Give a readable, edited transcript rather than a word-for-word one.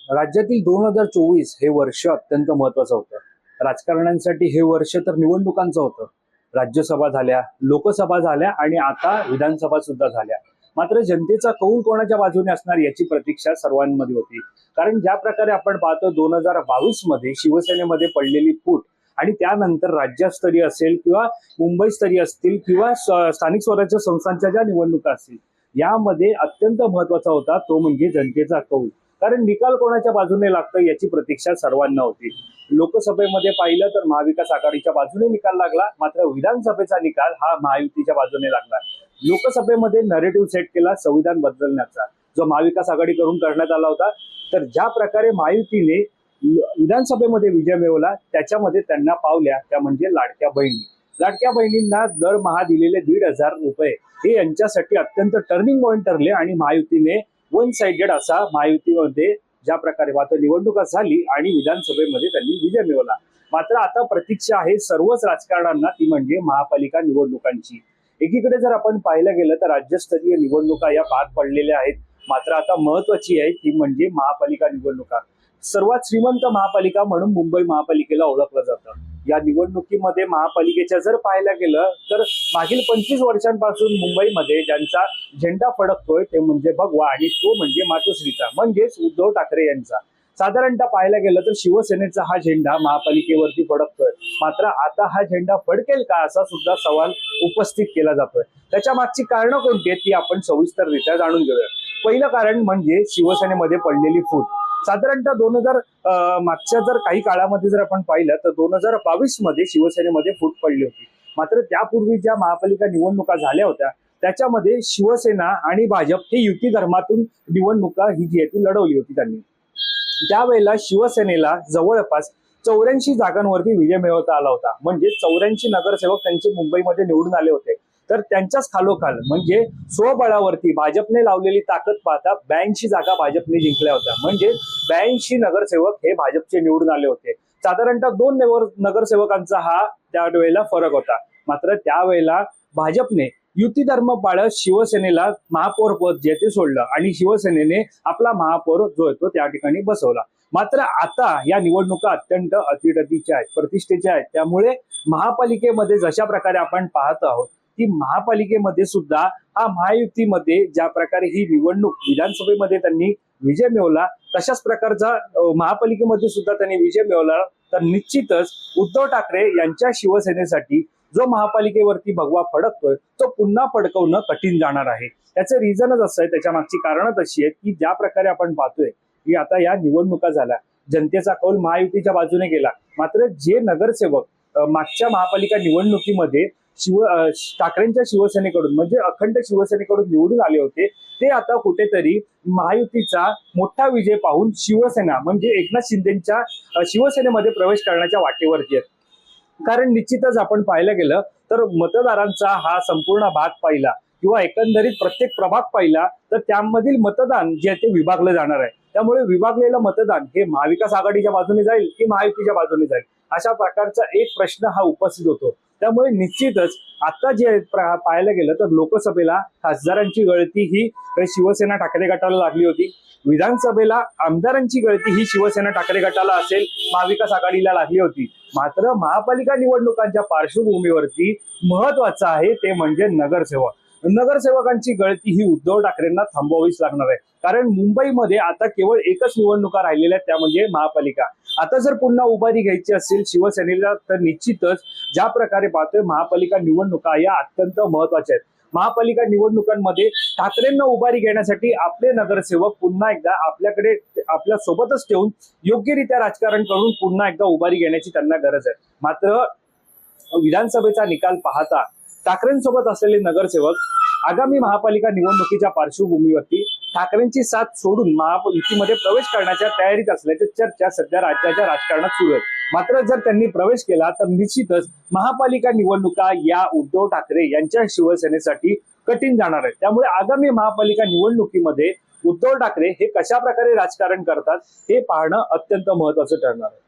राज्यातील 2024 हे वर्ष अत्यंत महत्वाचं होतं. राजकारण्यांसाठी हे वर्ष तर निवडणुकांचं होतं. राज्यसभा झाल्या, लोकसभा झाल्या आणि आता विधानसभा सुद्धा झाल्या. मात्र जनतेचा कौल कोणाच्या बाजूने असणार याची प्रतीक्षा सर्वांमध्ये होती. कारण ज्या प्रकारे आपण पाहतो 2022 मध्ये शिवसेनेमध्ये पडलेली फूट आणि त्यानंतर राज्यस्तरीय असेल किंवा मुंबईस्तरीय असतील किंवा स्थानिक स्वराज्य संस्थांच्या ज्या निवडणुका असतील, यामध्ये अत्यंत महत्वाचा होता तो म्हणजे जनतेचा कौल. कारण निकाल कोणाच्या बाजूने लागतं याची प्रतीक्षा सर्वांना होती. लोकसभेमध्ये पाहिलं तर महाविकास आघाडीच्या बाजूने निकाल लागला, मात्र विधानसभेचा निकाल हा महायुतीच्या बाजूने लागला. लोकसभेमध्ये नरेटिव्ह सेट केला संविधान बदलण्याचा, जो महाविकास आघाडीकडून करण्यात आला होता. तर ज्या प्रकारे महायुतीने विधानसभेमध्ये विजय मिळवला त्याच्यामध्ये त्यांना पावल्या त्या म्हणजे लाडक्या बहिणी. लाडक्या बहिणींना दरमहा दिलेले 1,500 रुपये हे यांच्यासाठी अत्यंत टर्निंग पॉईंट ठरले आणि महायुतीने वन साइडेड असा महायुतीमध्ये ज्या प्रकारे मात्र निवडणुका झाली आणि विधानसभेमध्ये त्यांनी विजय मिळवला. मात्र आता प्रतीक्षा आहे सर्वच राजकारण्यांना, ती म्हणजे महापालिका निवडणुकांची. एकीकडे जर आपण पाहायला गेलं तर राज्यस्तरीय निवडणुका या पार पडलेल्या आहेत, मात्र आता महत्वाची आहे ती म्हणजे महापालिका निवडणुका. सर्वात श्रीमंत महापालिका म्हणून मुंबई महापालिकेला ओळखलं जातं. या निवडणुकीमध्ये महापालिकेच्या जर पाहायला गेलं तर मागील 25 वर्षांपासून मुंबईमध्ये ज्यांचा झेंडा फडकतोय ते म्हणजे भगवा आणि तो म्हणजे मातोश्रीचा म्हणजेच उद्धव ठाकरे यांचा. साधारणतः पाहायला गेलं तर शिवसेनेचा हा झेंडा महापालिकेवरती फडकतोय, मात्र आता हा झेंडा फडकेल का असा सुद्धा सवाल उपस्थित केला जातोय. त्याच्या मागची कारणं कोणती आहेत ती आपण सविस्तररित्या जाणून घेऊया. पहिलं कारण म्हणजे शिवसेनेमध्ये पडलेली फूट. साधारणतः 2000 मागच्या जर काही काळामध्ये जर आपण पाहिलं तर 2022 मध्ये शिवसेनेमध्ये फूट पडली होती. मात्र त्यापूर्वी ज्या महापालिका निवडणुका झाल्या होत्या त्याच्यामध्ये शिवसेना आणि भाजप हे युती धर्मातून निवडणुका ही जी आहे ती लढवली होती त्यांनी. त्यावेळेला शिवसेनेला जवळपास 84 जागांवरती विजय मिळवता आला होता. म्हणजे 84 नगरसेवक त्यांचे मुंबईमध्ये निवडून आले होते. तर त्यांच्याच खालोखाल म्हणजे स्वबळावरती भाजपने लावलेली ताकद पाहता 82 जागा भाजपने जिंकल्या होत्या. म्हणजे 82 नगरसेवक हे भाजपचे निवडून आले होते. साधारणतः 2 नगरसेवकांचा हा त्यावेळेला फरक होता. मात्र त्यावेळेला भाजपने युती धर्म पाळत शिवसेनेला महापौर पद जे ते सोडलं आणि शिवसेनेने आपला महापौर जो आहे तो त्या ठिकाणी बसवला. मात्र आता या निवडणुका अत्यंत अतिटतीच्या आहेत, प्रतिष्ठेच्या आहेत. त्यामुळे महापालिकेमध्ये जशा प्रकारे आपण पाहत आहोत की महापालिकेमध्ये सुद्धा हा महायुतीमध्ये ज्या प्रकारे ही निवडणूक विधानसभेमध्ये त्यांनी विजय मिळवला तशाच प्रकारचा महापालिकेमध्ये सुद्धा त्यांनी विजय मिळवला. तर निश्चितच उद्धव ठाकरे यांच्या शिवसेनेसाठी जो महापालिकेवरती भगवा फडकतोय तो पुन्हा फडकवणं कठीण जाणार आहे. त्याचं रिझनच असं आहे, त्याच्या मागची कारणच अशी आहेत की ज्या प्रकारे आपण पाहतोय की आता या निवडणुका झाल्या, जनतेचा कौल महायुतीच्या बाजूने गेला. मात्र जे नगरसेवक मागच्या महापालिका निवडणुकीमध्ये ठाकरेंच्या शिवसेनेकडून म्हणजे अखंड शिवसेनेकडून निवडून आले होते ते आता कुठेतरी महायुतीचा मोठा विजय पाहून शिवसेना म्हणजे एकनाथ शिंदेच्या शिवसेनेमध्ये प्रवेश करण्याच्या वाटेवरती आहेत. कारण निश्चितच आपण पाहायला गेलं तर मतदारांचा हा संपूर्ण भाग पाहिला किंवा एकंदरीत प्रत्येक प्रभाग पाहिला तर त्यामधील मतदान जे ते विभागलं जाणार आहे. त्यामुळे विभागलेलं मतदान हे महाविकास आघाडीच्या बाजूने जाईल की महायुतीच्या बाजूने जाईल अशा प्रकारचा एक प्रश्न हा उपस्थित होतो. त्यामुळे निश्चितच आता जे पाहायला गेलं तर लोकसभेला खासदारांची गळती ही शिवसेना ठाकरे गटाला लागली होती. विधानसभेला आमदारांची गळती ही शिवसेना ठाकरे गटाला असेल महाविकास आघाडीला लागली होती. मात्र महापालिका निवडणुकांच्या पार्श्वभूमीवरती महत्वाचं आहे ते म्हणजे नगरसेवकांची गळती ही उद्धव ठाकरेंना थांबवावीच लागणार आहे. कारण मुंबईमध्ये आता केवळ एकच निवडणुका राहिलेल्या आहेत त्या म्हणजे महापालिका. आता जर पुन्हा उभारी घ्यायची असेल शिवसेनेला तर निश्चितच ज्या प्रकारे पाहतोय महापालिका निवडणुका या अत्यंत महत्वाच्या आहेत. महापालिका निवडणुकांमध्ये ठाकरेंना उभारी घेण्यासाठी आपले नगरसेवक पुन्हा एकदा आपल्याकडे आपल्या सोबतच ठेवून योग्यरित्या राजकारण करून पुन्हा एकदा उभारी घेण्याची त्यांना गरज आहे. मात्र विधानसभेचा निकाल पाहता ठाकरेंसोबत असलेले नगरसेवक आगामी महापालिका निवडणुकीच्या पार्श्वभूमीवरती ठाकरेंची साथ सोडून महायुतीमध्ये प्रवेश करण्याच्या तयारीत असल्याच्या चर्चा सध्या राज्याच्या राजकारणात सुरू आहेत. मात्र जर त्यांनी प्रवेश केला तर निश्चितच महापालिका निवडणुका या उद्धव ठाकरे यांच्या शिवसेनेसाठी कठीण जाणार आहे. त्यामुळे आगामी महापालिका निवडणुकीमध्ये उद्धव ठाकरे हे कशा प्रकारे राजकारण करतात हे पाहणं अत्यंत महत्वाचं ठरणार आहे.